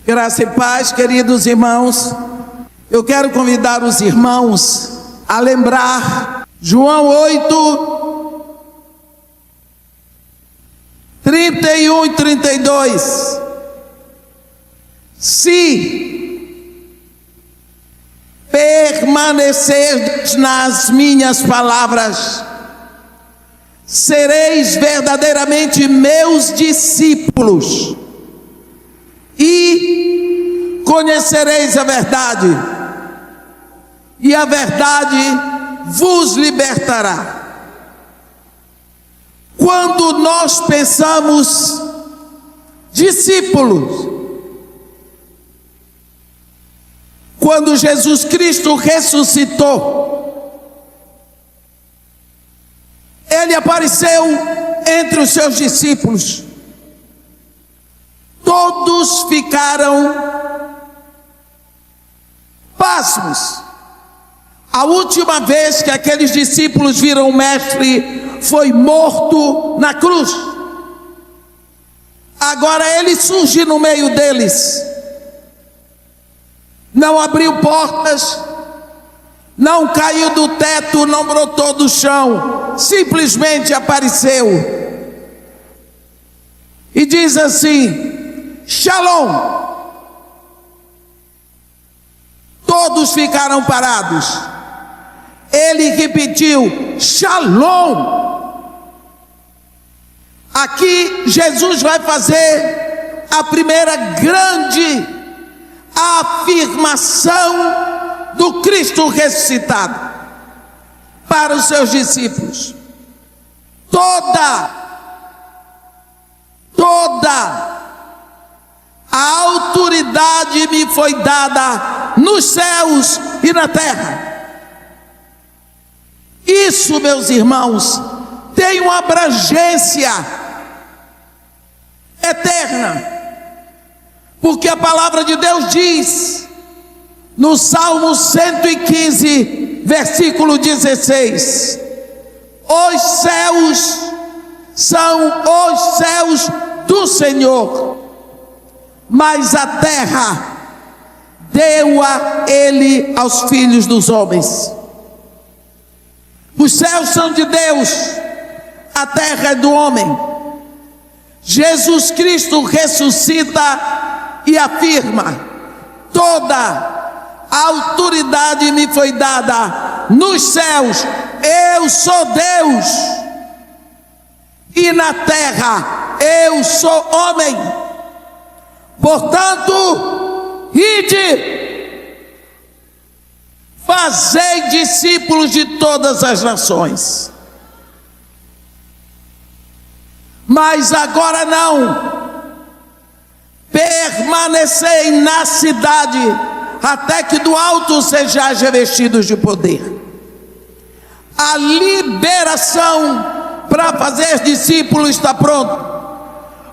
Graça e paz, queridos irmãos. Eu quero convidar os irmãos a lembrar João 8, 31 e 32. Se permanecerdes nas minhas palavras, sereis verdadeiramente meus discípulos e conhecereis a verdade, e a verdade vos libertará. Quando nós pensamos discípulos, quando Jesus Cristo ressuscitou, Ele apareceu entre os seus discípulos. Todos ficaram pasmos. A última vez que aqueles discípulos viram o Mestre foi morto na cruz. Agora Ele surge no meio deles. Não abriu portas, não caiu do teto, não brotou do chão, simplesmente apareceu. E diz assim: Shalom. Todos ficaram parados. Ele repetiu: Shalom. Aqui Jesus vai fazer a primeira grande afirmação do Cristo ressuscitado para os seus discípulos. Toda a autoridade me foi dada nos céus e na terra. Isso, meus irmãos, tem uma abrangência eterna, porque a palavra de Deus diz no Salmo 115, versículo 16: os céus são os céus do Senhor, mas a terra deu-a Ele aos filhos dos homens. Os céus são de Deus, a terra é do homem. Jesus Cristo ressuscita e afirma: toda a autoridade me foi dada nos céus, eu sou Deus, e na terra eu sou homem. Portanto, ide, fazei discípulos de todas as nações. Mas agora não, permanecei na cidade, até que do alto sejais revestidos de poder. A liberação para fazer discípulos está pronta,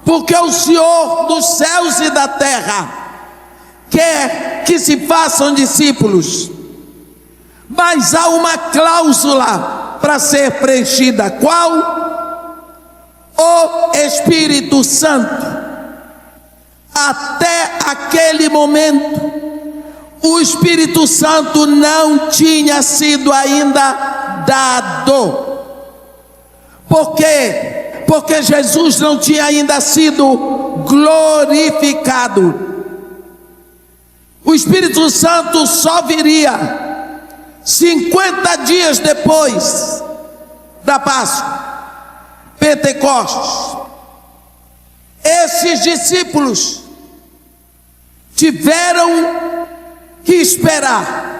porque o Senhor dos céus e da terra quer que se façam discípulos. Mas há uma cláusula para ser preenchida. Qual? O Espírito Santo. Até aquele momento, o Espírito Santo não tinha sido ainda dado. Por quê? Porque Jesus não tinha ainda sido glorificado. O Espírito Santo só viria 50 dias depois da Páscoa, Pentecostes. Esses discípulos tiveram que esperar.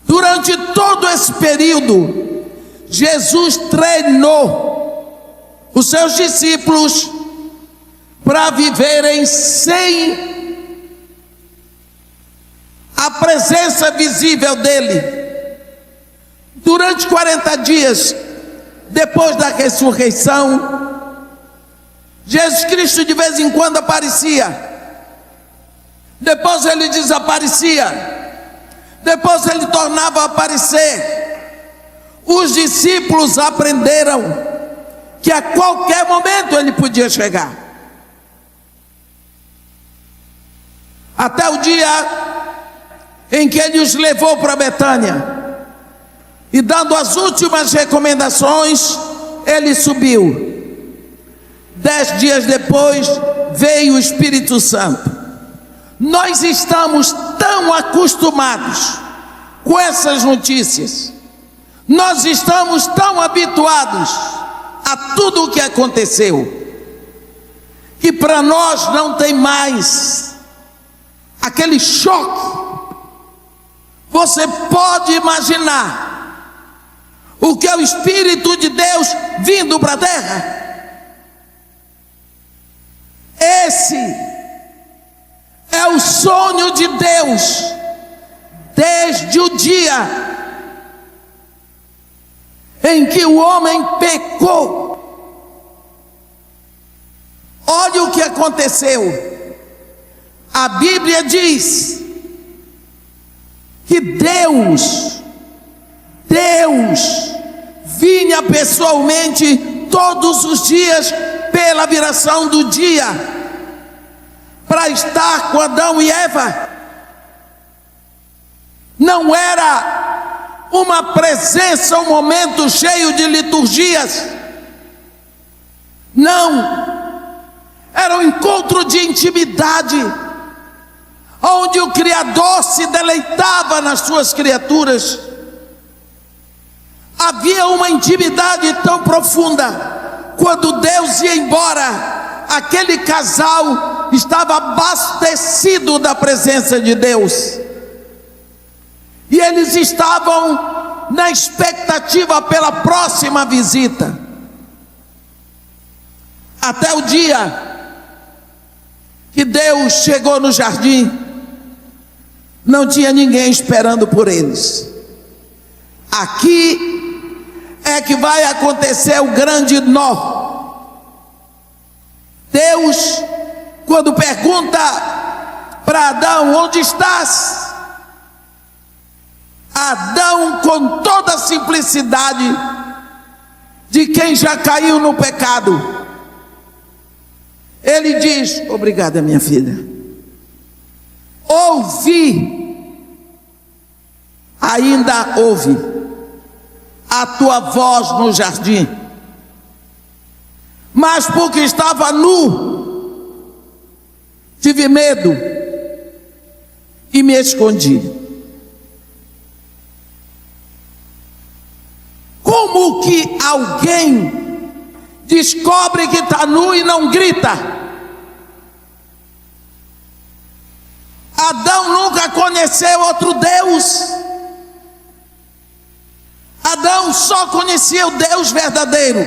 Durante todo esse período, Jesus treinou os seus discípulos para viverem sem a presença visível dele. Durante 40 dias depois da ressurreição, Jesus Cristo de vez em quando aparecia, depois ele desaparecia, depois ele tornava a aparecer. Os discípulos aprenderam que a qualquer momento ele podia chegar. até o dia em que ele os levou para Betânia, e dando as últimas recomendações, ele subiu. 10 dias depois veio o Espírito Santo. Nós estamos tão acostumados com essas notícias, nós estamos tão habituados a tudo o que aconteceu, que para nós não tem mais aquele choque. Você pode imaginar o que é o Espírito de Deus vindo para a terra? Esse é o sonho de Deus desde o dia em que o homem pecou. Olha o que aconteceu. A Bíblia diz que Deus vinha pessoalmente todos os dias pela viração do dia para estar com Adão e Eva. Não era uma presença, um momento cheio de liturgias. Não. Era um encontro de intimidade, onde o Criador se deleitava nas suas criaturas. Havia uma intimidade tão profunda. Quando Deus ia embora, aquele casal estava abastecido da presença de Deus, e eles estavam na expectativa pela próxima visita, até o dia que Deus chegou no jardim. Não tinha ninguém esperando por eles. Aqui é que vai acontecer o grande nó. Deus, quando pergunta para Adão: onde estás? Adão, com toda a simplicidade de quem já caiu no pecado, ele diz: obrigada, minha filha. Ouvi, ainda ouve a tua voz no jardim, mas porque estava nu, tive medo e me escondi. Como que alguém descobre que está nu e não grita? Adão nunca conheceu outro Deus. Adão só conhecia o Deus verdadeiro.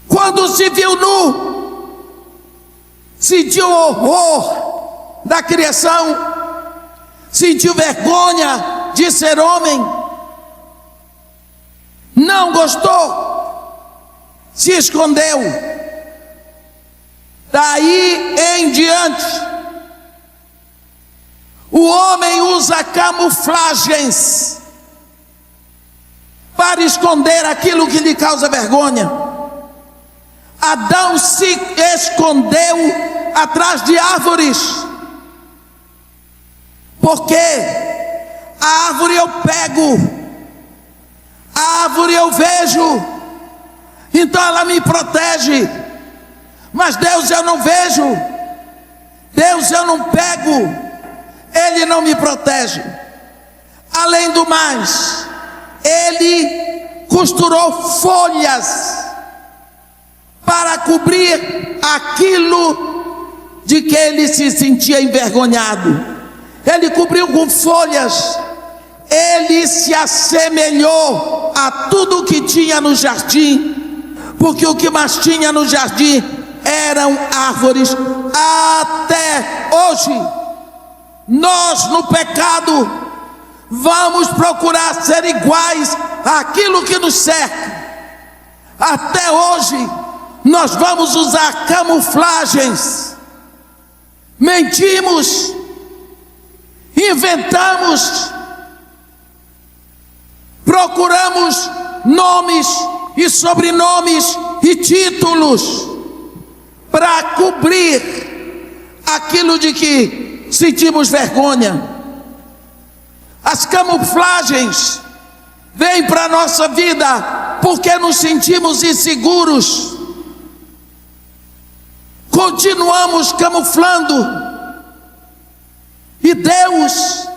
Quando se viu nu, sentiu horror da criação, sentiu vergonha de ser homem, não gostou, se escondeu. Daí em diante, o homem usa camuflagens para esconder aquilo que lhe causa vergonha. Adão se escondeu atrás de árvores, porque a árvore eu pego, a árvore eu vejo, então ela me protege. Mas Deus eu não vejo, Deus eu não pego, Ele não me protege. Além do mais, Ele costurou folhas para cobrir aquilo de que ele se sentia envergonhado. Ele cobriu com folhas. Ele se assemelhou a tudo que tinha no jardim, porque o que mais tinha no jardim eram árvores. Até hoje, nós no pecado vamos procurar ser iguais àquilo que nos cerca. Até hoje nós vamos usar camuflagens, mentimos, inventamos, procuramos nomes e sobrenomes e títulos para cobrir aquilo de que sentimos vergonha. As camuflagens vêm para a nossa vida porque nos sentimos inseguros. Continuamos camuflando. E Deus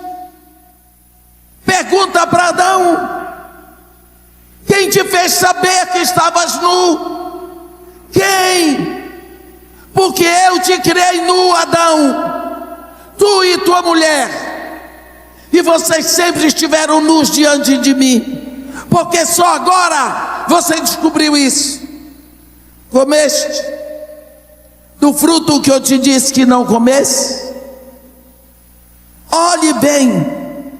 pergunta para Adão: quem te fez saber que estavas nu? Quem? Porque eu te criei nu, Adão, tu e tua mulher, e vocês sempre estiveram nus diante de mim, porque só agora você descobriu isso. Comeste do fruto que eu te disse que não comesse? Olhe bem,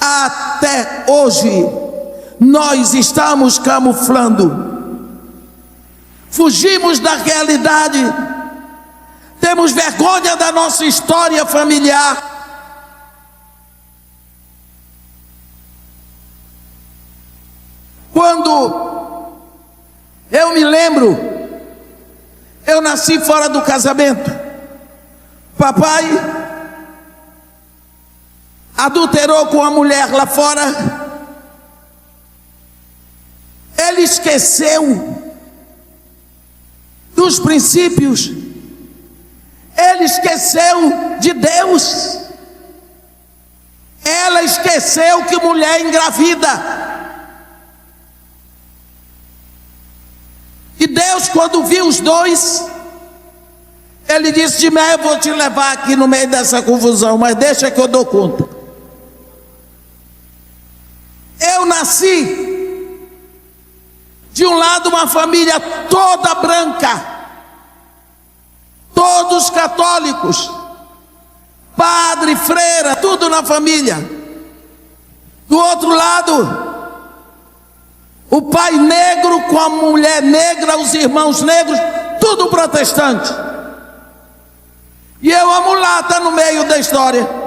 até hoje nós estamos camuflando, fugimos da realidade, temos vergonha da nossa história familiar. Quando eu me lembro, eu nasci fora do casamento. Papai adulterou com a mulher lá fora. Ele esqueceu dos princípios. Ele esqueceu de Deus. Ela esqueceu que mulher engravida. E Deus, quando viu os dois, Ele disse: de meio, eu vou te levar aqui no meio dessa confusão, mas deixa que eu dou conta. Eu nasci de um lado uma família toda branca, todos católicos, padre, freira, tudo na família. Do outro lado, o pai negro com a mulher negra, os irmãos negros, tudo protestante. E eu, a mulata, no meio da história.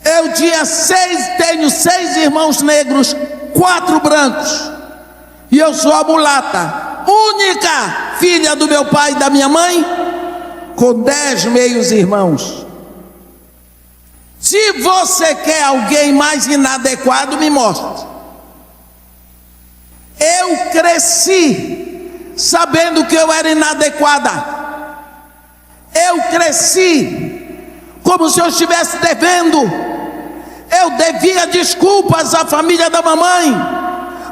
Eu tenho 6 irmãos negros, 4 brancos. E eu sou a mulata, única filha do meu pai e da minha mãe, com 10 meios irmãos. Se você quer alguém mais inadequado, me mostre. Eu cresci sabendo que eu era inadequada. Eu cresci como se eu estivesse devendo. Eu devia desculpas à família da mamãe,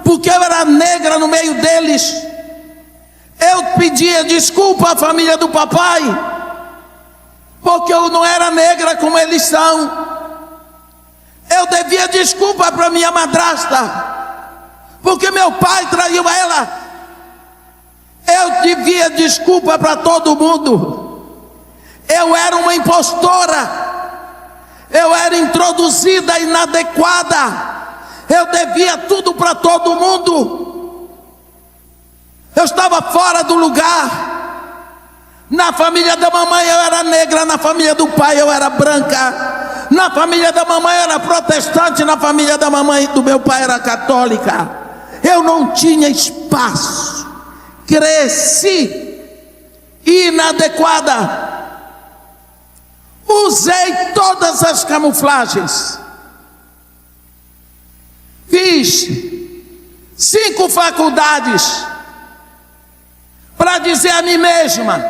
porque eu era negra no meio deles. Eu pedia desculpa à família do papai, porque eu não era negra como eles são. Eu devia desculpa para minha madrasta, porque meu pai traiu ela. Eu devia desculpa para todo mundo. Eu era uma impostora. Eu era introduzida, inadequada. Eu devia tudo para todo mundo. Eu estava fora do lugar. Na família da mamãe eu era negra, na família do pai eu era branca. Na família da mamãe eu era protestante, na família da mamãe do meu pai era católica. Eu não tinha espaço. Cresci inadequada. Usei todas as camuflagens. Fiz 5 faculdades para dizer a mim mesma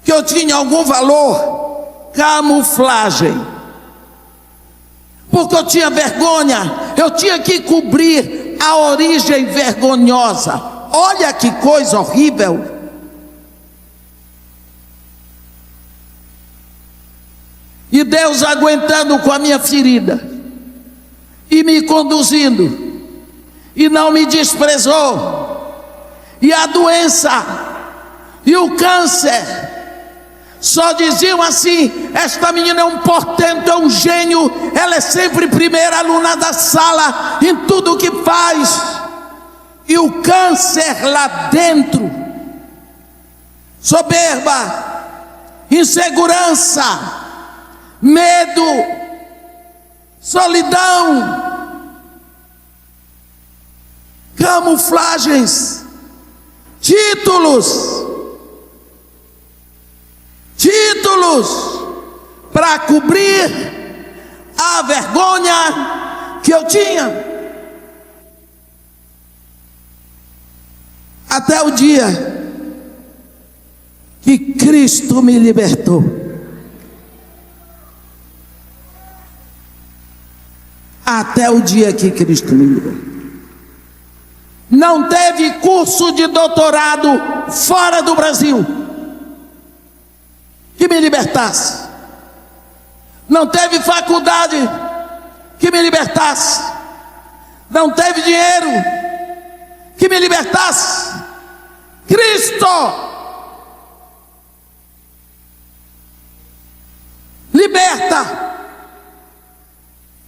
que eu tinha algum valor. Camuflagem. Porque eu tinha vergonha. Eu tinha que cobrir a origem vergonhosa. Olha que coisa horrível. E Deus aguentando com a minha ferida e me conduzindo, e não me desprezou. E a doença e o câncer só diziam assim: esta menina é um portento, é um gênio, ela é sempre primeira aluna da sala em tudo que faz. E o câncer lá dentro, soberba, insegurança, medo, solidão, camuflagens, títulos. quilos para cobrir a vergonha que eu tinha. Até o dia que Cristo me libertou. Até o dia que Cristo me libertou. Não teve curso de doutorado fora do Brasil que me libertasse. Não teve faculdade que me libertasse. Não teve dinheiro que me libertasse. Cristo liberta.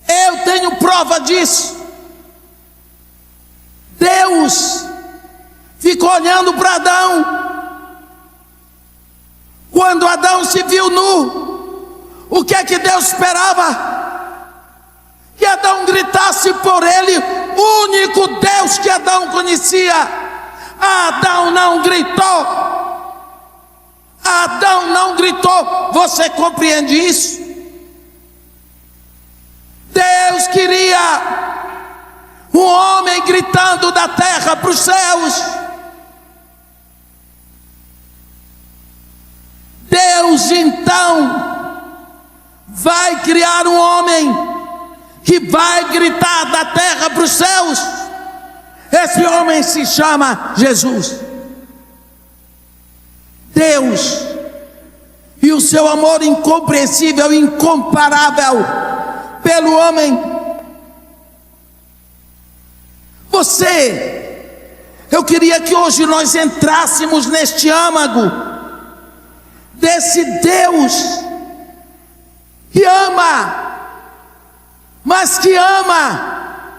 Eu tenho prova disso. Deus ficou olhando para Adão. Quando Adão se viu nu, o que é que Deus esperava? Que Adão gritasse por ele, o único Deus que Adão conhecia. Adão não gritou. Adão não gritou. Você compreende isso? Deus queria um homem gritando da terra para os céus. Deus então vai criar um homem que vai gritar da terra para os céus. Esse homem se chama Jesus. Deus e o seu amor incompreensível, incomparável pelo homem. Eu queria que hoje nós entrássemos neste âmago desse Deus que ama, mas que ama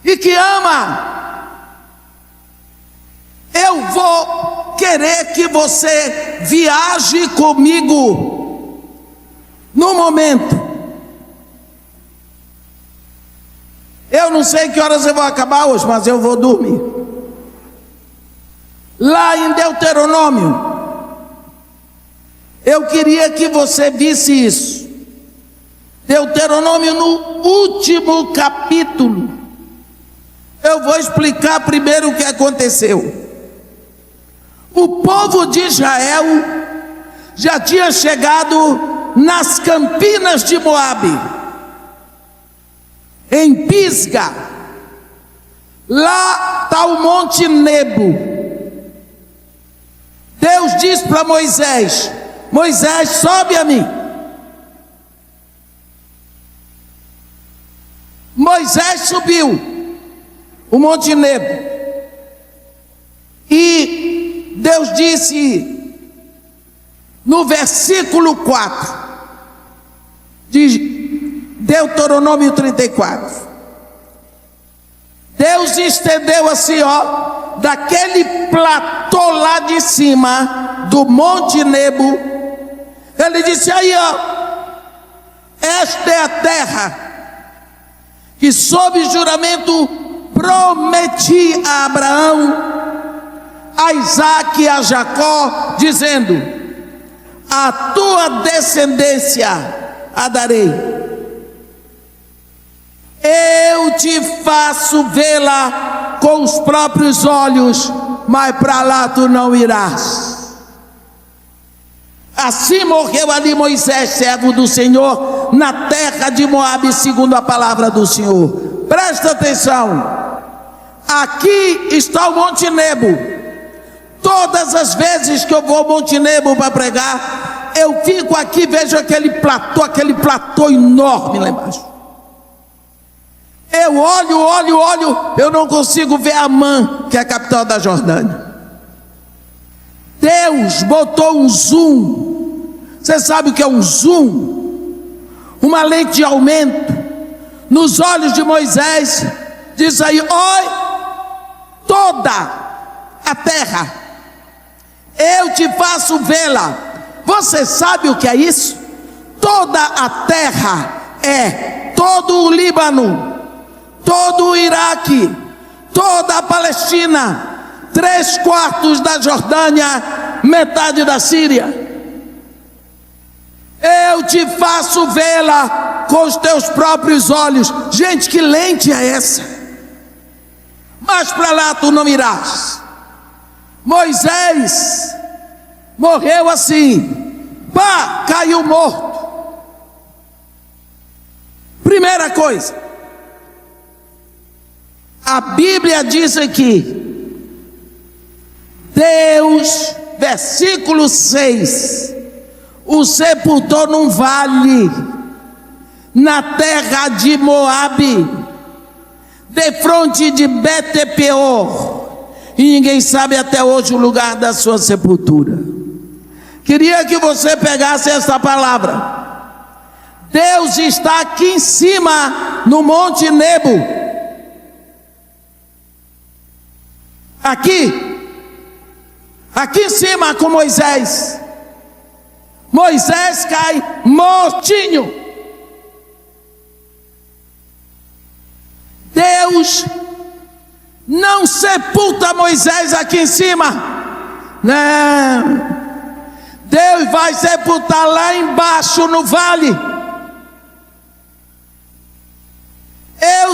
e que ama. Eu vou querer que você viaje comigo no momento. Eu não sei que horas eu vou acabar hoje, mas eu vou dormir. Lá em Deuteronômio, eu queria que você visse isso. Deuteronômio, no último capítulo. Eu vou explicar primeiro o que aconteceu. O povo de Israel já tinha chegado nas campinas de Moabe, em Pisga. Lá está o Monte Nebo. Deus diz para Moisés: Moisés, sobe a mim. Moisés subiu o Monte Nebo. E Deus disse no versículo 4 de Deuteronômio 34. Deus estendeu assim, ó, daquele platô lá de cima do Monte Nebo. Ele disse: aí, ó, esta é a terra que sob juramento prometi a Abraão, a Isaque e a Jacó, dizendo: a tua descendência a darei. Eu te faço vê-la com os próprios olhos, mas para lá tu não irás. Assim morreu ali Moisés, servo do Senhor, na terra de Moabe, segundo a palavra do Senhor. Presta atenção. Aqui está o Monte Nebo. Todas as vezes que eu vou ao Monte Nebo para pregar, eu fico aqui, vejo aquele platô enorme lá embaixo. Eu olho, eu não consigo ver Amã, que é a capital da Jordânia. Deus botou um zoom. Você sabe o que é um zoom? Uma lente de aumento nos olhos de Moisés. Diz aí: oi, toda a terra eu te faço vê-la. Você sabe o que é isso? Toda a terra é todo o Líbano, todo o Iraque, toda a Palestina, 3/4 da Jordânia, metade da Síria. eu te faço vê-la com os teus próprios olhos. Gente, que lente é essa? Mas para lá tu não irás. Moisés morreu assim, pá, caiu morto. Primeira coisa, a Bíblia diz aqui, Deus, versículo 6, o sepultou num vale, na terra de Moabe, defronte de Bet-peor, e ninguém sabe até hoje o lugar da sua sepultura. Queria que você pegasse essa palavra. Deus está aqui em cima, no Monte Nebo. Aqui em cima com Moisés. Moisés cai mortinho. Deus não sepulta Moisés aqui em cima. Não. Deus vai sepultar lá embaixo no vale.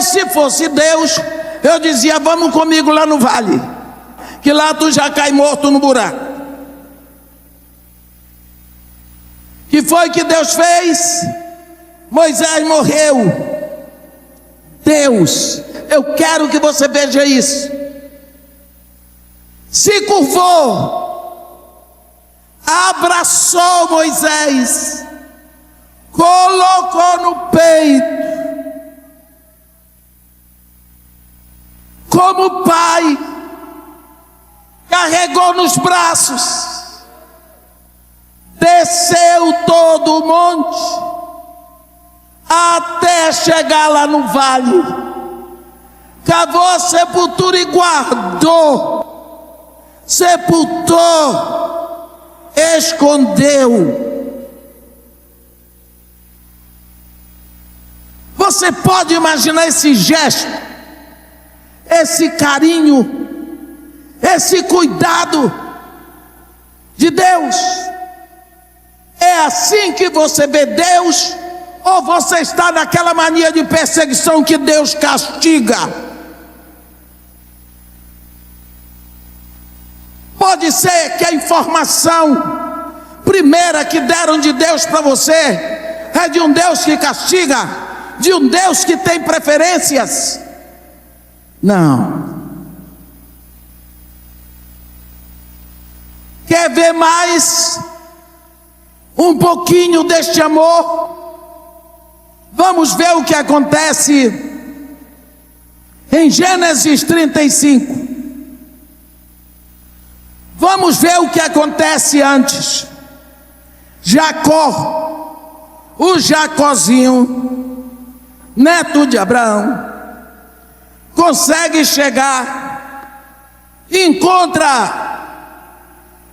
Se fosse Deus, eu dizia, vamos comigo lá no vale, que lá tu já cai morto no buraco. Que foi que Deus fez? Moisés morreu. Deus, eu quero que você veja isso, se curvou, abraçou Moisés, colocou no peito, como pai, carregou nos braços, desceu todo o monte, até chegar lá no vale, cavou a sepultura e guardou, sepultou, escondeu. Você pode imaginar esse gesto, esse carinho, esse cuidado de Deus? É assim que você vê Deus? Ou você está naquela mania de perseguição que Deus castiga? Pode ser que a informação primeira que deram de Deus para você é de um Deus que castiga, de um Deus que tem preferências. Não. Quer ver mais um pouquinho deste amor? Vamos ver o que acontece em Gênesis 35. Vamos ver o que acontece antes. Jacó, o Jacozinho, neto de Abraão, consegue chegar, encontra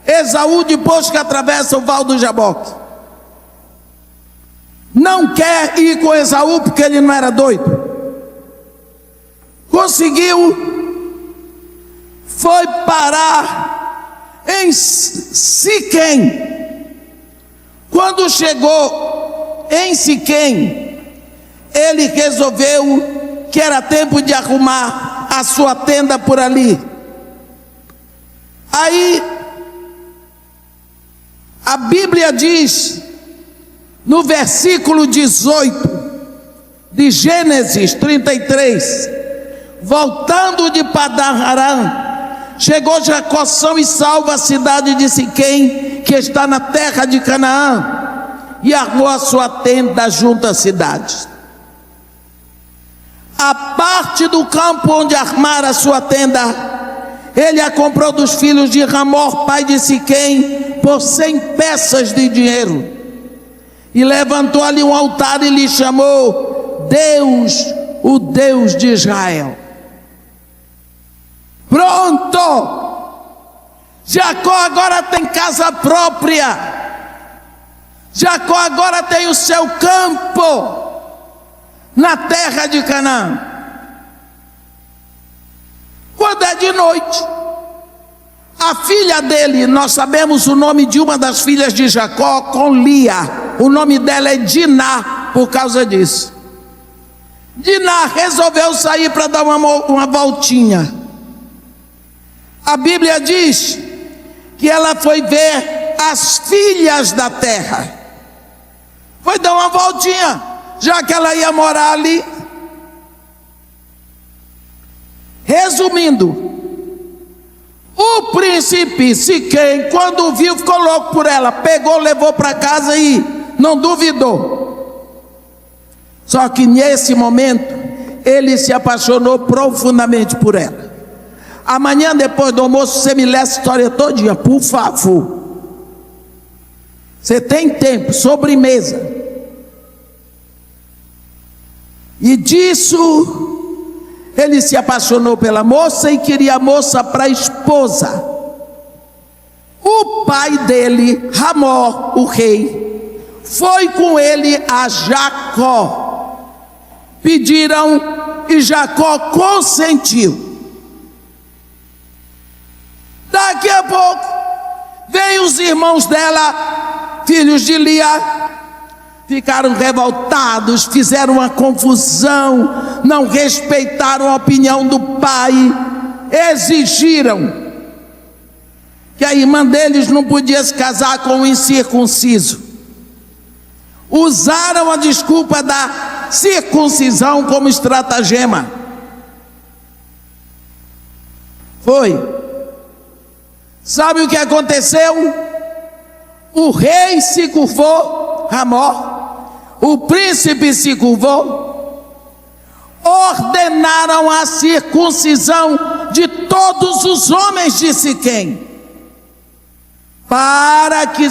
Esaú depois que atravessa o Val do Jaboque. Não quer ir com Esaú porque ele não era doido. Conseguiu, foi parar em Siquém. Quando chegou em Siquém, ele resolveu que era tempo de arrumar a sua tenda por ali. Aí a Bíblia diz no versículo 18 de Gênesis 33, voltando de Padã Arã, chegou Jacó são e salvo a cidade de Siquém, que está na terra de Canaã, e armou a sua tenda junto à cidade. A parte do campo onde armara a sua tenda, ele a comprou dos filhos de Ramor, pai de Siquém, por 100 peças de dinheiro. E levantou ali um altar e lhe chamou Deus, o Deus de Israel. Pronto! Jacó agora tem casa própria. Jacó agora tem o seu campo na terra de Canaã. Quando é de noite, a filha dele, nós sabemos o nome de uma das filhas de Jacó, com Lia. o nome dela é Diná por causa disso. Diná resolveu sair para dar uma voltinha. A Bíblia diz que ela foi ver as filhas da terra. Foi dar uma voltinha, já que ela ia morar ali. Resumindo, o príncipe Siquém, quando viu, ficou louco por ela. Pegou, levou para casa e não duvidou. Só que nesse momento, ele se apaixonou profundamente por ela. Amanhã, depois do almoço, você me lê a história todinha, por favor. Você tem tempo, sobremesa. E disso, ele se apaixonou pela moça e queria a moça para esposa. O pai dele, Ramó, o rei, foi com ele a Jacó. Pediram e Jacó consentiu. Daqui a pouco, veio os irmãos dela, filhos de Lia, ficaram revoltados, fizeram uma confusão, não respeitaram a opinião do pai, exigiram que a irmã deles não podia se casar com um incircunciso. Usaram a desculpa da circuncisão como estratagema. Foi. Sabe o que aconteceu? O rei se curvou, Ramó, o príncipe se curvou, ordenaram a circuncisão de todos os homens de Siquém, para que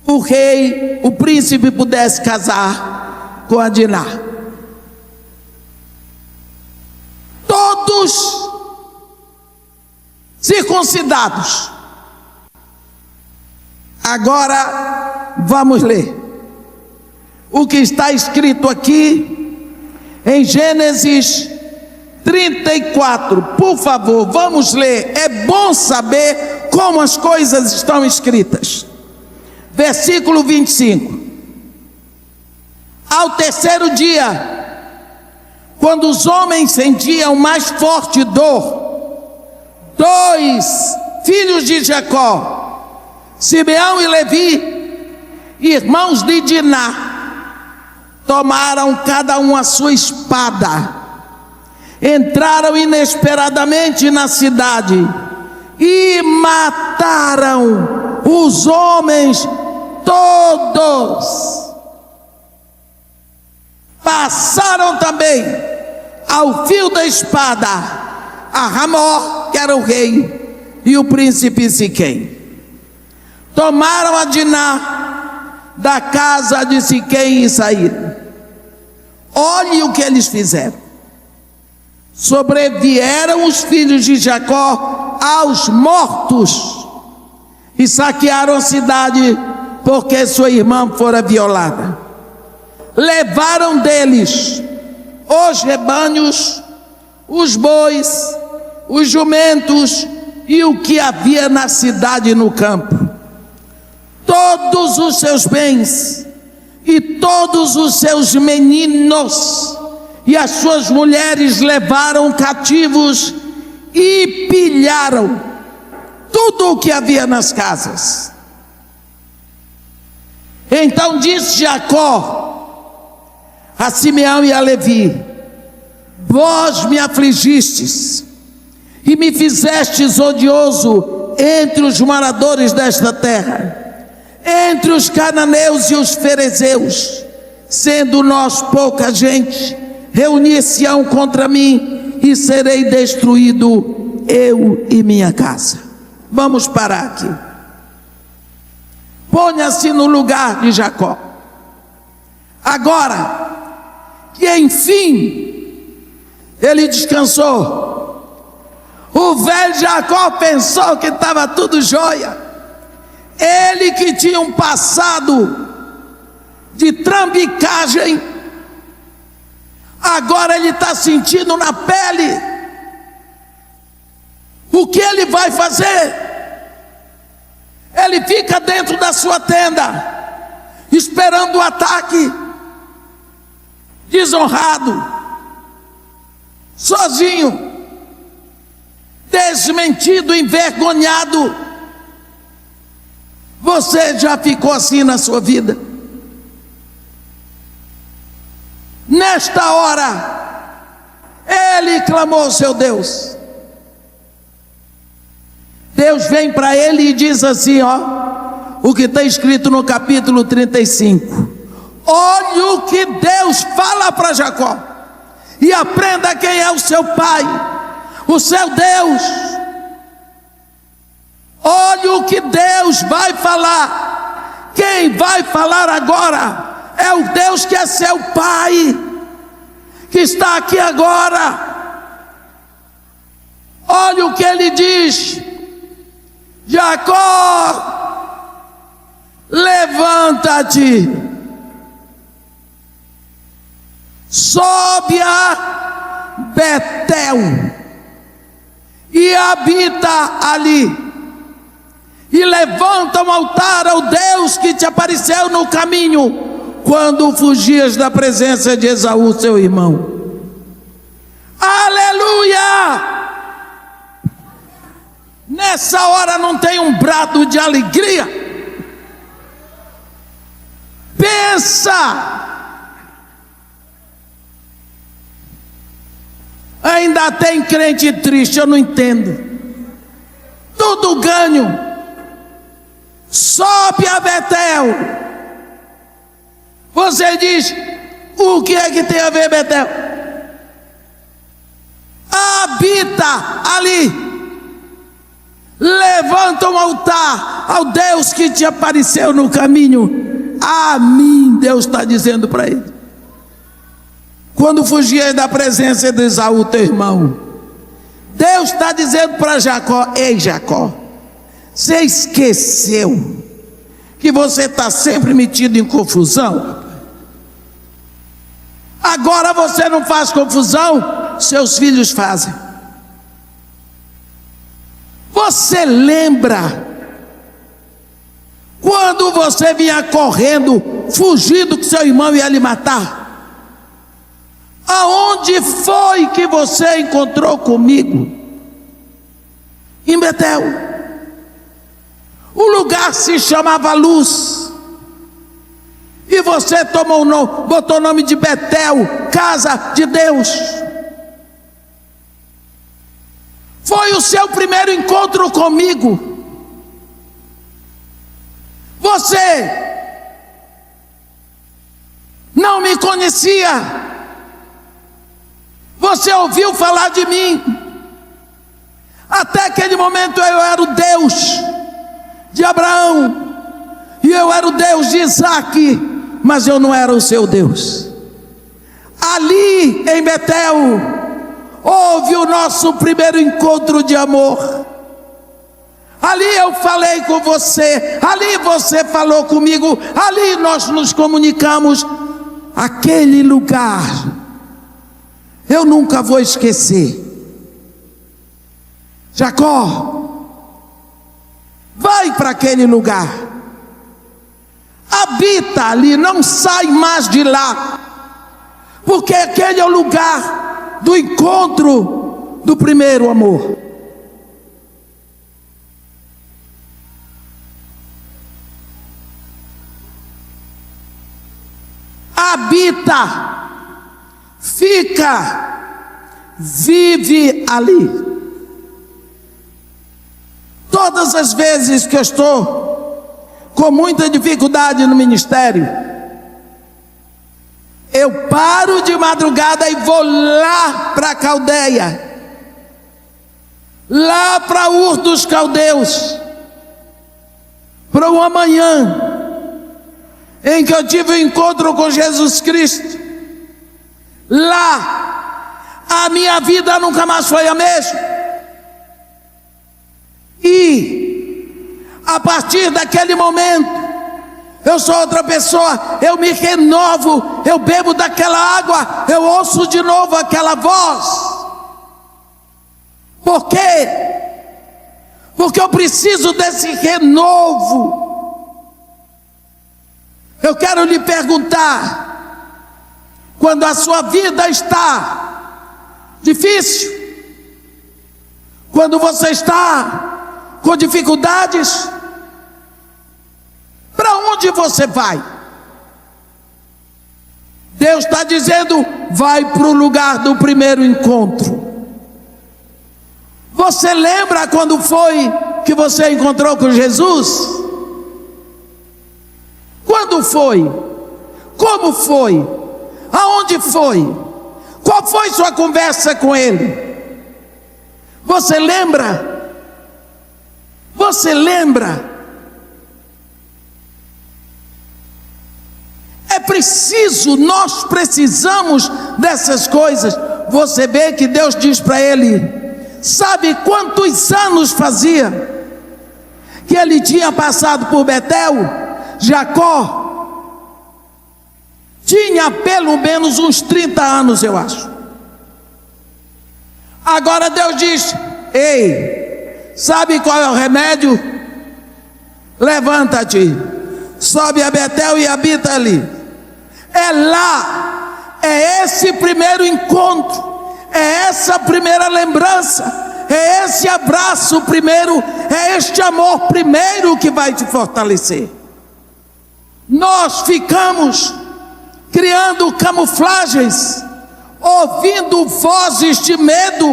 o rei, o príncipe, pudesse casar com a Diná. Todos circuncidados. Agora vamos ler o que está escrito aqui em Gênesis 34. Por favor, vamos ler. É bom saber como as coisas estão escritas. Versículo 25. Ao terceiro dia, quando os homens sentiam mais forte dor, dois filhos de Jacó, Simeão e Levi, irmãos de Diná, tomaram cada um a sua espada, entraram inesperadamente na cidade e mataram os homens todos. Passaram também ao fio da espada a Ramó, que era o rei, e o príncipe Siquém. Tomaram a Diná da casa de Siquém e saíram. Olhe o que eles fizeram. Sobrevieram os filhos de Jacó aos mortos e saquearam a cidade, porque sua irmã fora violada. Levaram deles os rebanhos, os bois, os jumentos e o que havia na cidade e no campo, todos os seus bens e todos os seus meninos, e as suas mulheres levaram cativos e pilharam tudo o que havia nas casas. Então disse Jacó a Simeão e a Levi: vós me afligistes e me fizestes odioso entre os moradores desta terra, entre os cananeus e os ferezeus. Sendo nós pouca gente, reunir-se-ão contra mim e serei destruído, eu e minha casa. Vamos parar aqui. Ponha-se no lugar de Jacó. Agora que enfim ele descansou, o velho Jacó pensou que estava tudo jóia. Ele que tinha um passado de trambicagem, agora ele está sentindo na pele. O que ele vai fazer? Ele fica dentro da sua tenda, esperando o ataque, desonrado, sozinho, desmentido, envergonhado. Você já ficou assim na sua vida? Nesta hora, ele clamou ao seu Deus. Deus vem para ele e diz assim, ó, o que está escrito no capítulo 35. Olha o que Deus fala para Jacó, e aprenda quem é o seu pai, o seu Deus. Olha o que Deus vai falar. Quem vai falar agora é o Deus que é seu pai, que está aqui agora. Olha o que ele diz: Jacó, levanta-te, sobe a Betel e habita ali, e levanta um altar ao Deus que te apareceu no caminho quando fugias da presença de Esaú, seu irmão. Aleluia! Nessa hora não tem um brado de alegria. Pensa, ainda tem crente triste, eu não entendo. Tudo ganho. Sobe a Betel. Você diz, o que é que tem a ver Betel? Habita ali. Levanta um altar ao Deus que te apareceu no caminho. A mim, Deus está dizendo para ele. Quando fugia da presença de Esaú, teu irmão, Deus está dizendo para Jacó: ei Jacó, você esqueceu que você está sempre metido em confusão? Agora você não faz confusão, seus filhos fazem. Você lembra quando você vinha correndo, fugindo que seu irmão ia lhe matar? Aonde foi que você encontrou comigo? Em Betel. O lugar se chamava Luz, e você tomou o nome, botou o nome de Betel, casa de Deus. Foi o seu primeiro encontro comigo. Você não me conhecia. Você ouviu falar de mim. Até aquele momento eu era o Deus de Abraão, e eu era o Deus de Isaque, mas eu não era o seu Deus. Ali em Betel houve o nosso primeiro encontro de amor. Ali eu falei com você, ali você falou comigo, ali nós nos comunicamos. Aquele lugar eu nunca vou esquecer. Jacó, vai para aquele lugar, habita ali, não sai mais de lá, porque aquele é o lugar do encontro do primeiro amor. Habita, fica, vive ali. Todas as vezes que eu estou com muita dificuldade no ministério, eu paro de madrugada e vou lá para a Caldeia, lá para Ur dos Caldeus, para uma manhã em que eu tive um encontro com Jesus Cristo. Lá a minha vida nunca mais foi a mesma, e a partir daquele momento eu sou outra pessoa, eu me renovo, eu bebo daquela água, eu ouço de novo aquela voz. Por quê? Porque eu preciso desse renovo. Eu quero lhe perguntar: quando a sua vida está difícil, quando você está com dificuldades, para onde você vai? Deus está dizendo: vai para o lugar do primeiro encontro. Você lembra quando foi que você encontrou com Jesus? Quando foi? Como foi? Aonde foi? Qual foi sua conversa com Ele? Você lembra? Você lembra? É preciso, nós precisamos dessas coisas. Você vê que Deus diz para ele: sabe quantos anos fazia que ele tinha passado por Betel? Jacó tinha pelo menos uns 30 anos, eu acho. Agora Deus diz: ei, sabe qual é o remédio? Levanta-te, sobe a Betel e habita ali. É lá, é esse primeiro encontro, é essa primeira lembrança, é esse abraço primeiro, é este amor primeiro que vai te fortalecer. Nós ficamos criando camuflagens, ouvindo vozes de medo,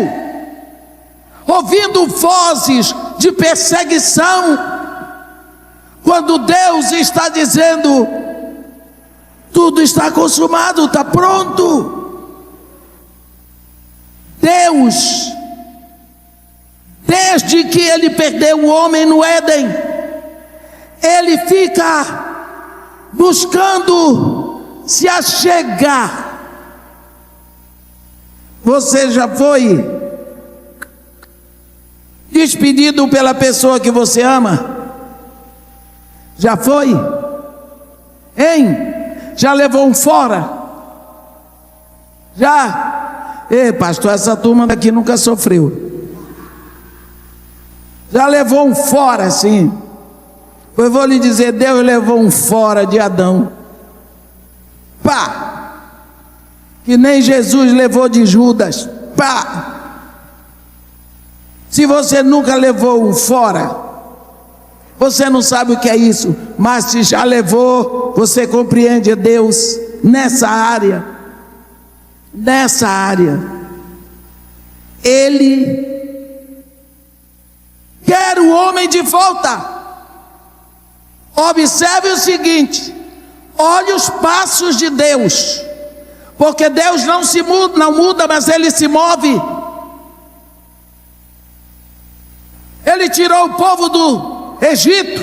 ouvindo vozes de perseguição, quando Deus está dizendo: tudo está consumado, está pronto. Deus, desde que Ele perdeu o homem no Éden, Ele fica buscando se achegar. Você já foi despedido pela pessoa que você ama? Já foi? Hein? Já levou um fora? Já? Ei, pastor, essa turma daqui nunca sofreu. Já levou um fora, sim. Eu vou lhe dizer: Deus levou um fora de Adão. Pá! Que nem Jesus levou de Judas. Pá! Se você nunca levou um fora, você não sabe o que é isso. Mas se já levou, você compreende Deus nessa área. Nessa área. Ele quer o homem de volta. Observe o seguinte: olhe os passos de Deus, porque Deus não se muda, não muda, mas Ele se move. Ele tirou o povo do Egito.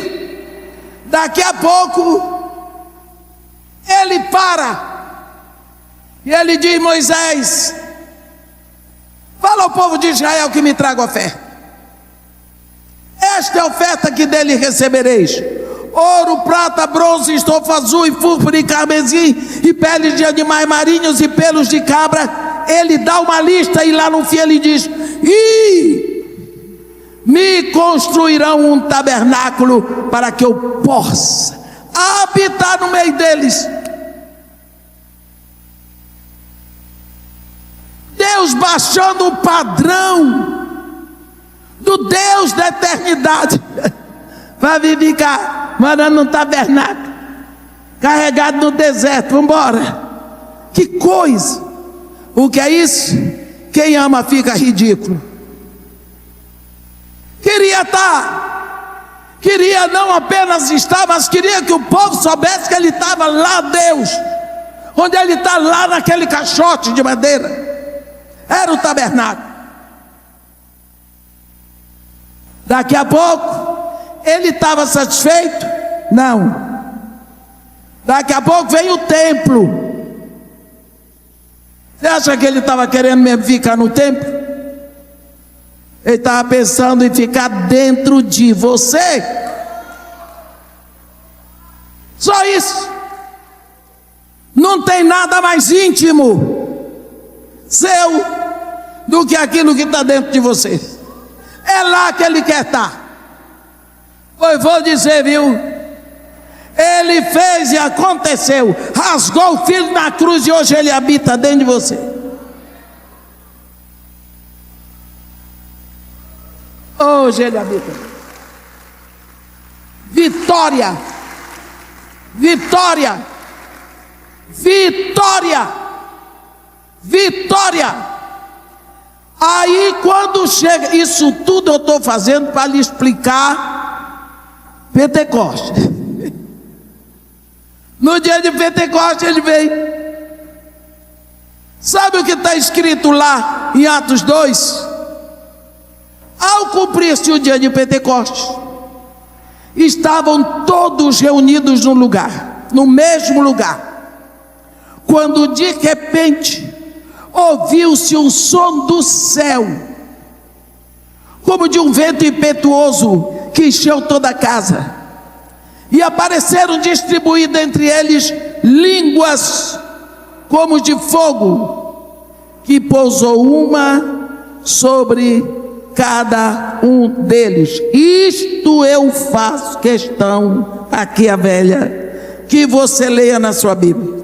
Daqui a pouco Ele para e Ele diz: Moisés, fala ao povo de Israel que me traga oferta. Esta é a oferta que dele recebereis: ouro, prata, bronze, estofa azul e púrpura e carmesim, e peles de animais marinhos e pelos de cabra. Ele dá uma lista e lá no fim ele diz: me construirão um tabernáculo para que eu possa habitar no meio deles. Deus baixando o padrão do Deus da eternidade vai vir ficar morando num tabernáculo, carregado no deserto. Vamos embora. Que coisa! O que é isso? Quem ama fica ridículo. Queria não apenas estar, mas queria que o povo soubesse que ele estava lá, Deus, onde ele está, lá naquele caixote de madeira, era o tabernáculo. Daqui a pouco ele estava satisfeito? Não. Daqui a pouco vem o templo. Você acha que ele estava querendo mesmo ficar no templo? Ele estava pensando em ficar dentro de você. Só isso. Não tem nada mais íntimo seu do que aquilo que está dentro de você. É lá que ele quer estar. Pois vou dizer, viu? Ele Ele fez e aconteceu. Rasgou o filho na cruz e hoje ele habita dentro de você. Hoje ele habita. Vitória. Vitória. Vitória. Vitória. Aí quando chega, isso tudo eu estou fazendo para lhe explicar Pentecostes. No dia de Pentecostes ele veio. Sabe o que está escrito lá em Atos 2? Ao cumprir-se o dia de Pentecostes, estavam todos reunidos no lugar, no mesmo lugar, quando de repente ouviu-se um som do céu, como de um vento impetuoso que encheu toda a casa, e apareceram distribuídas entre eles línguas como de fogo, que pousou uma sobre cada um deles. Isto eu faço questão, aqui a velha, que você leia na sua Bíblia,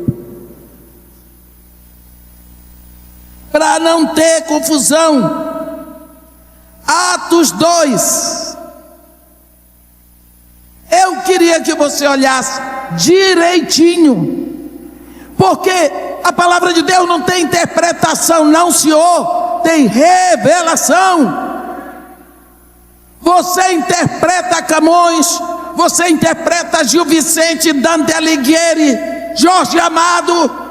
para não ter confusão. Atos 2. Eu queria que você olhasse direitinho, porque a palavra de Deus não tem interpretação, não, senhor, tem revelação. Você interpreta Camões, você interpreta Gil Vicente, Dante Alighieri, Jorge Amado,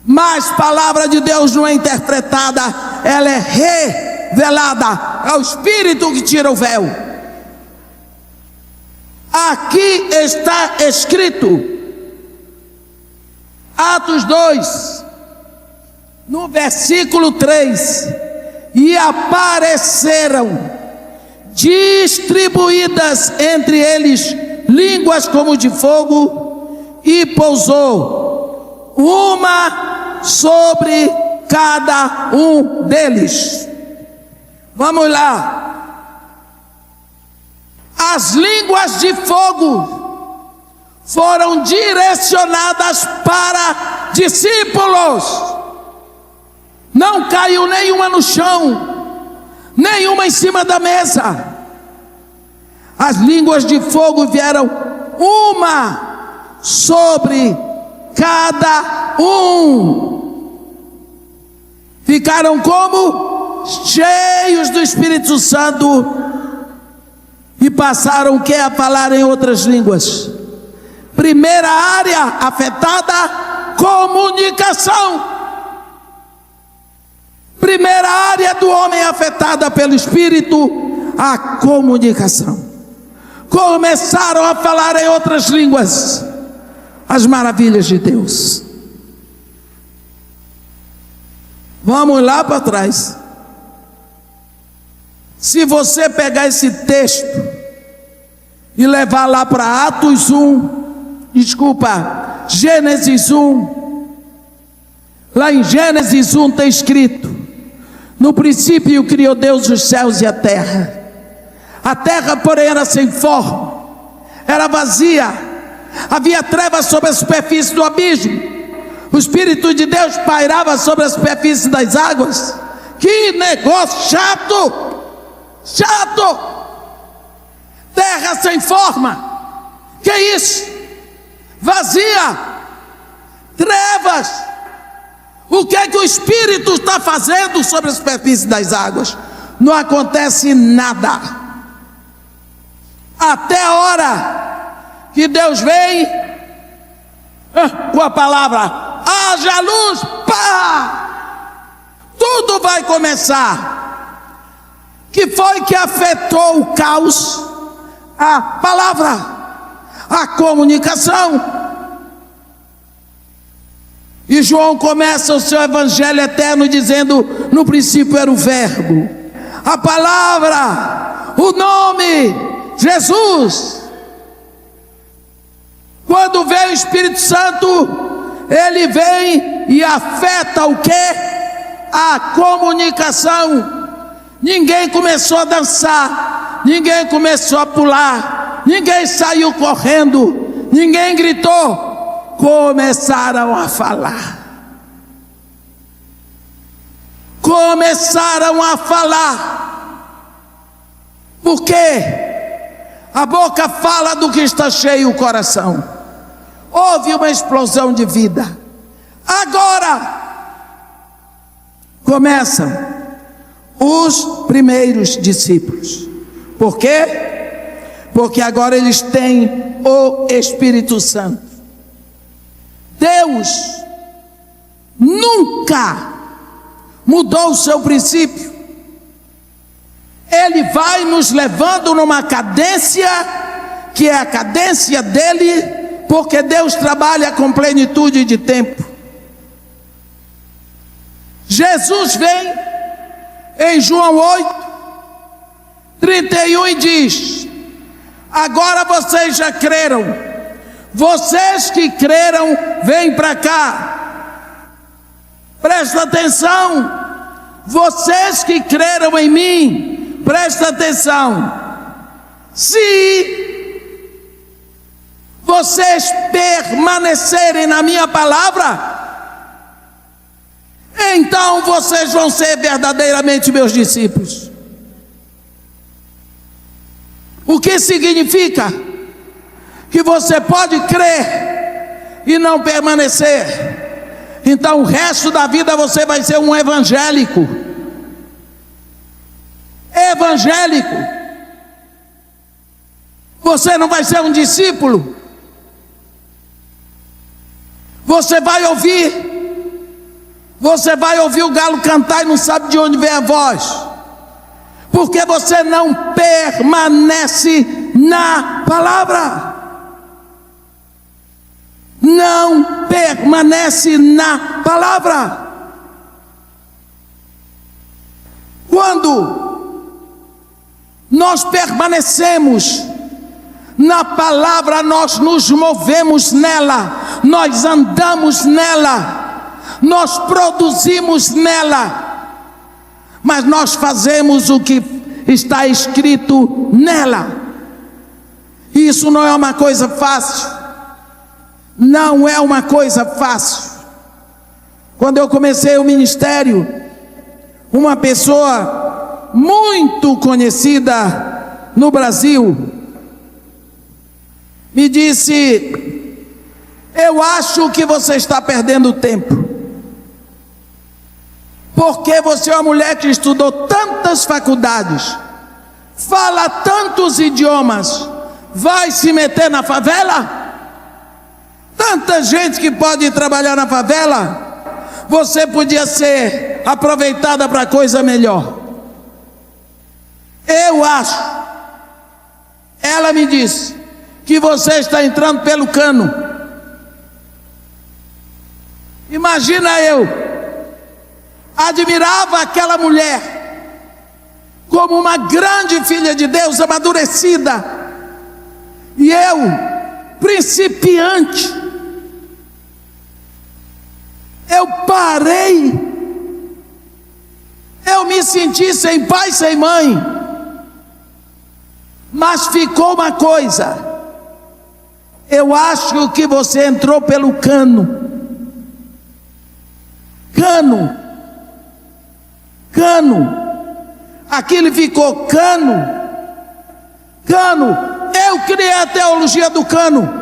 mas a palavra de Deus não é interpretada, ela é revelada. É o Espírito que tira o véu. Aqui está escrito, Atos 2, no versículo 3: e apareceram distribuídas entre eles línguas como de fogo, e pousou uma sobre cada um deles. Vamos lá. As línguas de fogo foram direcionadas para discípulos. Não caiu nenhuma no chão, nenhuma em cima da mesa. As línguas de fogo vieram uma sobre cada um. Ficaram como? Cheios do Espírito Santo, e passaram o que? A falar em outras línguas. Primeira área afetada, comunicação. Primeira área do homem afetada pelo Espírito, a comunicação. Começaram a falar em outras línguas as maravilhas de Deus. Vamos lá para trás. Se você pegar esse texto e levar lá para Gênesis 1, lá em Gênesis 1 está escrito: no princípio criou Deus os céus e a terra. A terra, porém, era sem forma, era vazia, havia trevas sobre a superfície do abismo. O Espírito de Deus pairava sobre a superfície das águas. Que negócio chato! Chato! Terra sem forma. Que isso? Vazia. Trevas. O que é que o Espírito está fazendo sobre a superfície das águas? Não acontece nada. Até a hora que Deus vem com a palavra: haja luz, pá! Tudo vai começar. Que foi que afetou o caos? A palavra, a comunicação. E João começa o seu evangelho eterno dizendo: no princípio era o verbo, a palavra, o nome, Jesus. Quando vem o Espírito Santo, ele vem e afeta o quê? A comunicação. Ninguém começou a dançar, ninguém começou a pular, ninguém saiu correndo, ninguém gritou, começaram a falar. Começaram a falar. Por quê? A boca fala do que está cheio o coração. Houve uma explosão de vida. Agora começam os primeiros discípulos. Por quê? Porque agora eles têm o Espírito Santo. Deus nunca mudou o seu princípio. Ele vai nos levando numa cadência que é a cadência dele, porque Deus trabalha com plenitude de tempo. Jesus vem em João 8:31 e diz: agora vocês já creram, vocês que creram, vêm para cá. Presta atenção, vocês que creram em mim, presta atenção. Se vocês permanecerem na minha palavra, então vocês vão ser verdadeiramente meus discípulos. O que significa? Que você pode crer e não permanecer. Então o resto da vida você vai ser um evangélico. Evangélico. Você não vai ser um discípulo. Você vai ouvir o galo cantar e não sabe de onde vem a voz, porque você não permanece na palavra. Não permanece na palavra. Quando nós permanecemos na palavra, nós nos movemos nela, nós andamos nela, nós produzimos nela, mas nós fazemos o que está escrito nela. Isso não é uma coisa fácil. Não é uma coisa fácil. Quando eu comecei o ministério, uma pessoa muito conhecida no Brasil me disse: eu acho que você está perdendo tempo, porque você é uma mulher que estudou tantas faculdades, fala tantos idiomas, vai se meter na favela? Tanta gente que pode trabalhar na favela, você podia ser aproveitada para coisa melhor. Eu acho, ela me disse, que você está entrando pelo cano. Imagina, eu admirava aquela mulher como uma grande filha de Deus, amadurecida, e eu, principiante, eu parei, eu me senti sem pai, sem mãe. Mas ficou uma coisa: eu acho que você entrou pelo cano. Aquilo ficou cano. Eu criei a teologia do cano.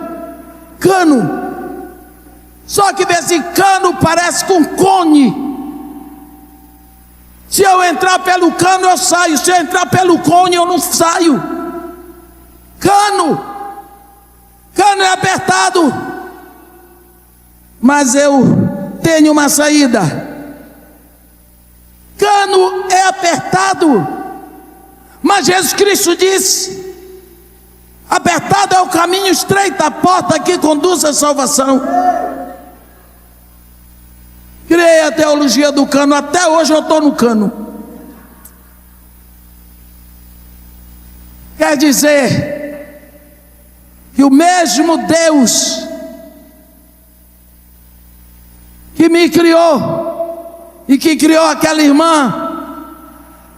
Só que esse cano parece com cone. Se eu entrar pelo cano eu saio, se eu entrar pelo cone eu não saio. Cano é apertado, mas eu tenho uma saída. Cano é apertado, mas Jesus Cristo disse: apertado é o caminho, estreita a porta que conduz à salvação. Criei a teologia do cano, até hoje eu estou no cano. Quer dizer que o mesmo Deus que me criou e que criou aquela irmã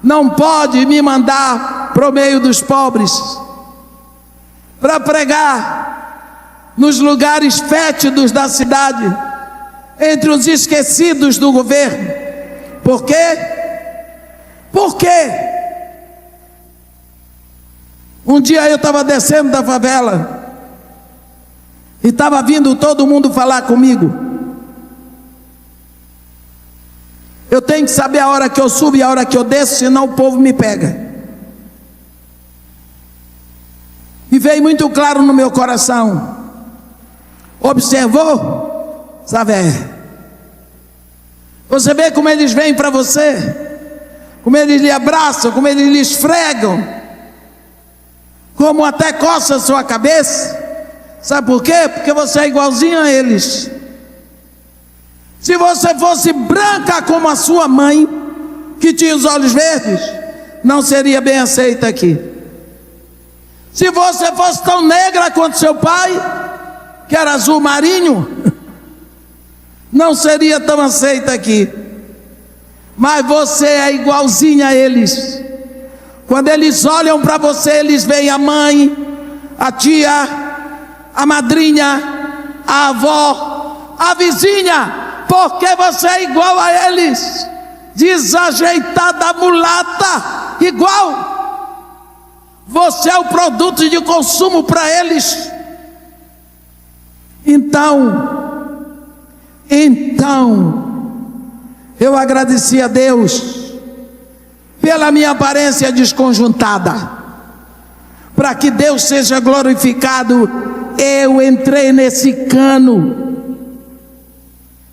não pode me mandar para o meio dos pobres. para pregar nos lugares fétidos da cidade, entre os esquecidos do governo. Por quê? Por quê? Um dia eu estava descendo da favela e estava vindo todo mundo falar comigo. Eu tenho que saber a hora que eu subo e a hora que eu desço, senão o povo me pega. E veio muito claro no meu coração. Observou? Sabe? Você vê como eles vêm para você, como eles lhe abraçam, como eles lhe esfregam, como até coça a sua cabeça. Sabe por quê? Porque você é igualzinho a eles. Se você fosse branca como a sua mãe, que tinha os olhos verdes, não seria bem aceita aqui. Se você fosse tão negra quanto seu pai, que era azul marinho, não seria tão aceita aqui. Mas você é igualzinha a eles. Quando eles olham para você, eles veem a mãe, a tia, a madrinha, a avó, a vizinha, porque você é igual a eles, desajeitada, mulata, igual. Você é o produto de consumo para eles. Então, eu agradeci a Deus pela minha aparência desconjuntada. Para que Deus seja glorificado, eu entrei nesse cano.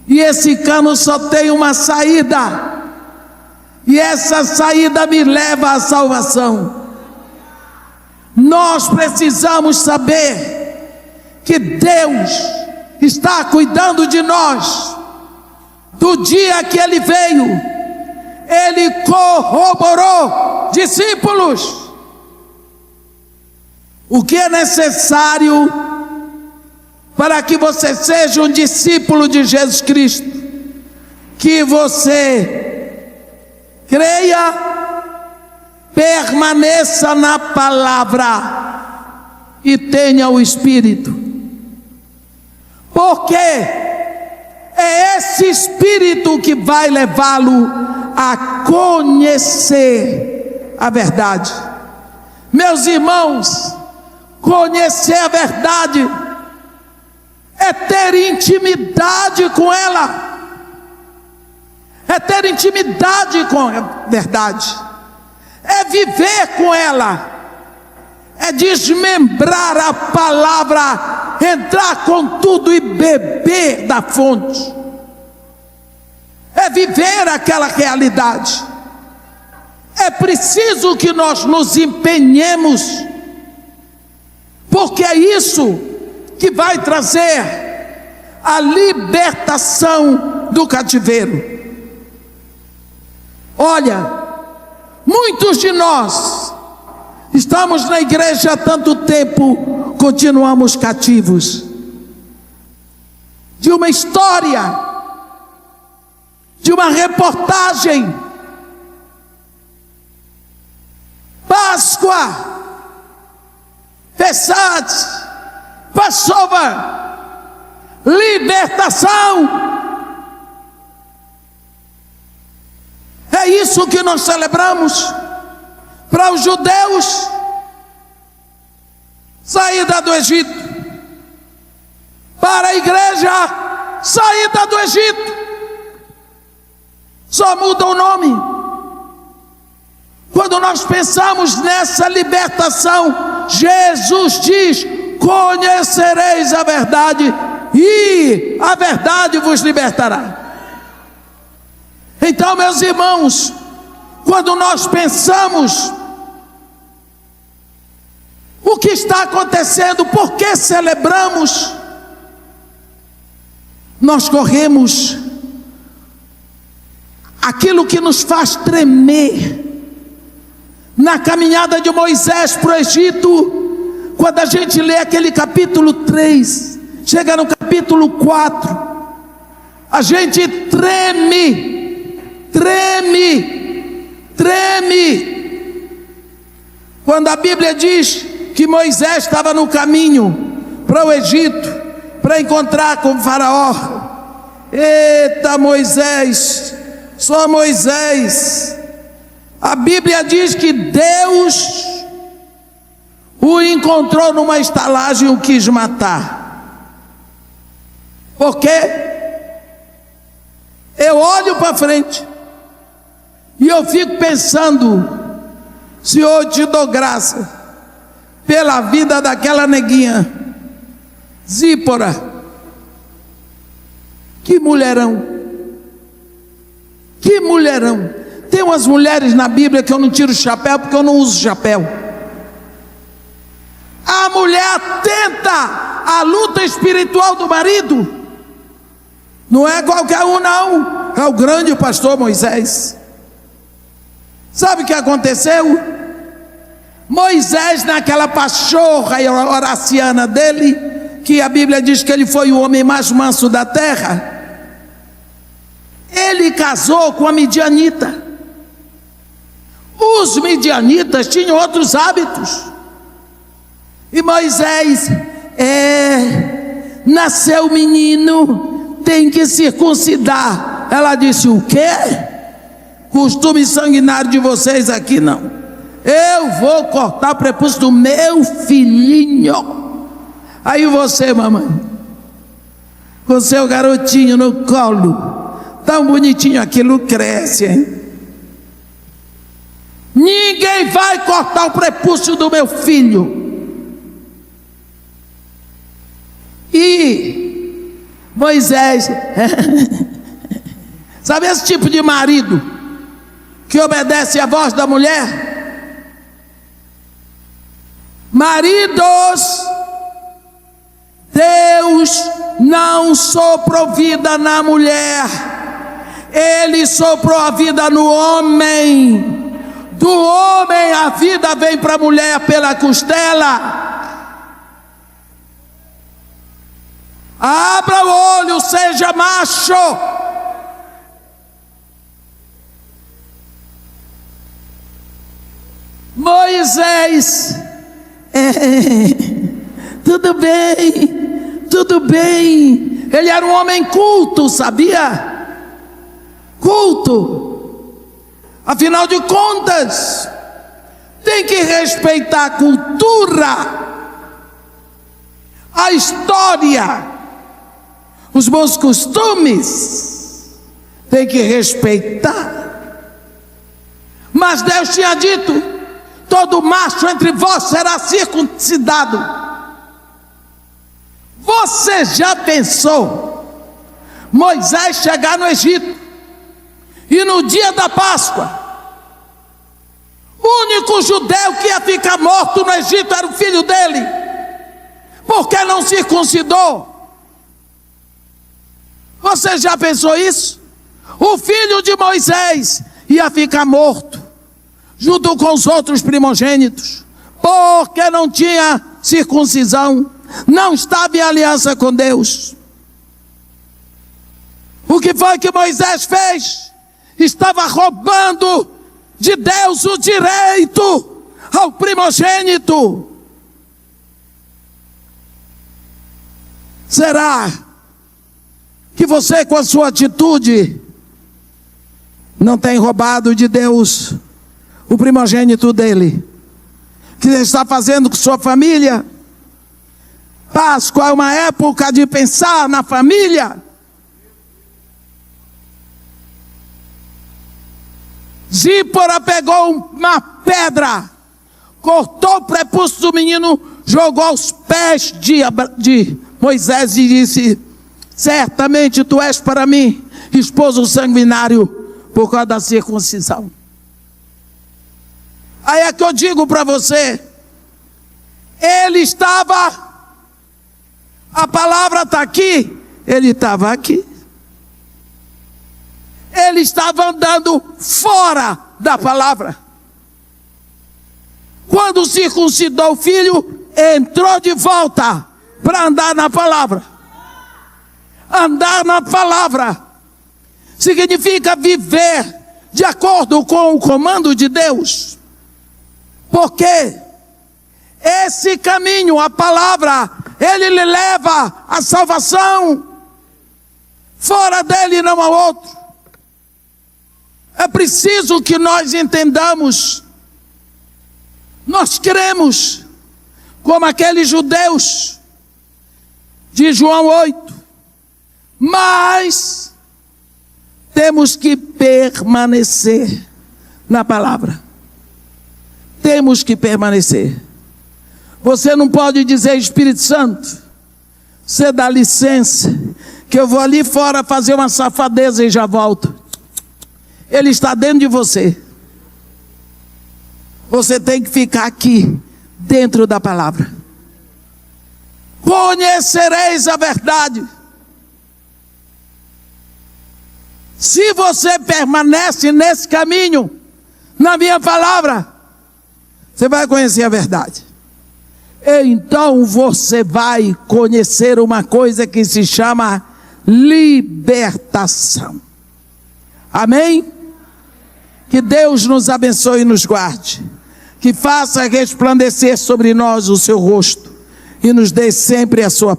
E esse cano só tem uma saída. E essa saída me leva à salvação. Nós precisamos saber que Deus está cuidando de nós. Do dia que Ele veio, Ele corroborou discípulos. O que é necessário para que você seja um discípulo de Jesus Cristo? Que você creia, permaneça na palavra e tenha o Espírito. Porque é esse Espírito que vai levá-lo a conhecer a verdade. Meus irmãos, conhecer a verdade é ter intimidade com ela, é ter intimidade com a verdade, é viver com ela, é desmembrar a palavra, entrar com tudo e beber da fonte, é viver aquela realidade. É preciso que nós nos empenhemos, porque é isso que vai trazer a libertação do cativeiro. Olha, muitos de nós estamos na igreja há tanto tempo, continuamos cativos de uma história, de uma reportagem. Páscoa, Pesach, Passover, libertação. É isso que nós celebramos. Para os judeus, saída do Egito. Para a igreja, saída do Egito. Só muda o nome. Quando nós pensamos nessa libertação, Jesus diz: conhecereis a verdade e a verdade vos libertará. Então, meus irmãos, quando nós pensamos o que está acontecendo, por que celebramos, nós corremos aquilo que nos faz tremer. Na caminhada de Moisés para o Egito, quando a gente lê aquele capítulo 3, chega no capítulo 4, a gente treme, quando a Bíblia diz que Moisés estava no caminho para o Egito, para encontrar com o faraó. Eita, Moisés, só Moisés. A Bíblia diz que Deus o encontrou numa estalagem e o quis matar. Por quê? Eu olho para frente e eu fico pensando: Senhor, eu te dou graça pela vida daquela neguinha Zípora. Que mulherão, que mulherão. Tem umas mulheres na Bíblia que eu não tiro o chapéu porque eu não uso chapéu. A mulher atenta à luta espiritual do marido. Não é qualquer um, não. É o grande pastor Moisés. Sabe o que aconteceu? Moisés, naquela pachorra horaciana dele, que a Bíblia diz que ele foi o homem mais manso da terra, ele casou com a midianita. Os midianitas tinham outros hábitos. E Moisés, nasceu o menino, tem que circuncidar. Ela disse: o quê? Costume sanguinário de vocês aqui não. Eu vou cortar o prepúcio do meu filhinho. Aí você, mamãe, com seu garotinho no colo, tão bonitinho, aquilo cresce, hein? Ninguém vai cortar o prepúcio do meu filho. E Moisés, sabe esse tipo de marido que obedece à voz da mulher? Maridos, Deus não soprou vida na mulher, Ele soprou a vida no homem. Do homem a vida vem para a mulher pela costela. Abra o olho, seja macho. Moisés, tudo bem, tudo bem. Ele era um homem culto, sabia? Culto. Afinal de contas, tem que respeitar a cultura, a história, os bons costumes. Tem que respeitar. Mas Deus tinha dito: todo macho entre vós será circuncidado. Você já pensou Moisés chegar no Egito e no dia da Páscoa, o único judeu que ia ficar morto no Egito era o filho dele? Por que não circuncidou? Você já pensou isso? O filho de Moisés ia ficar morto junto com os outros primogênitos, porque não tinha circuncisão, não estava em aliança com Deus. O que foi que Moisés fez? Estava roubando de Deus o direito ao primogênito. Será que você, com a sua atitude, não tem roubado de Deus o primogênito dele? O que você está fazendo com sua família? Páscoa é uma época de pensar na família. Zípora pegou uma pedra, cortou o prepúcio do menino, jogou aos pés de Moisés e disse: certamente tu és para mim esposo sanguinário por causa da circuncisão. Aí é que eu digo para você, ele estava, a palavra está aqui, ele estava aqui. Ele estava andando fora da palavra. Quando circuncidou o filho, entrou de volta para andar na palavra. Andar na palavra significa viver de acordo com o comando de Deus. Porque Esse caminho, a palavra, ele lhe leva à salvação. Fora dele não há outro. É preciso que nós entendamos. Nós cremos, como aqueles judeus de João 8, mas temos que permanecer na palavra. Temos que permanecer. Você não pode dizer: Espírito Santo, você dá licença, que eu vou ali fora fazer uma safadeza e já volto. Ele está dentro de você. Você tem que ficar aqui, dentro da palavra. Conhecereis a verdade. Se você permanece nesse caminho, na minha palavra, você vai conhecer a verdade. Então você vai conhecer uma coisa que se chama libertação. Amém? Que Deus nos abençoe e nos guarde. Que faça resplandecer sobre nós o seu rosto e nos dê sempre a sua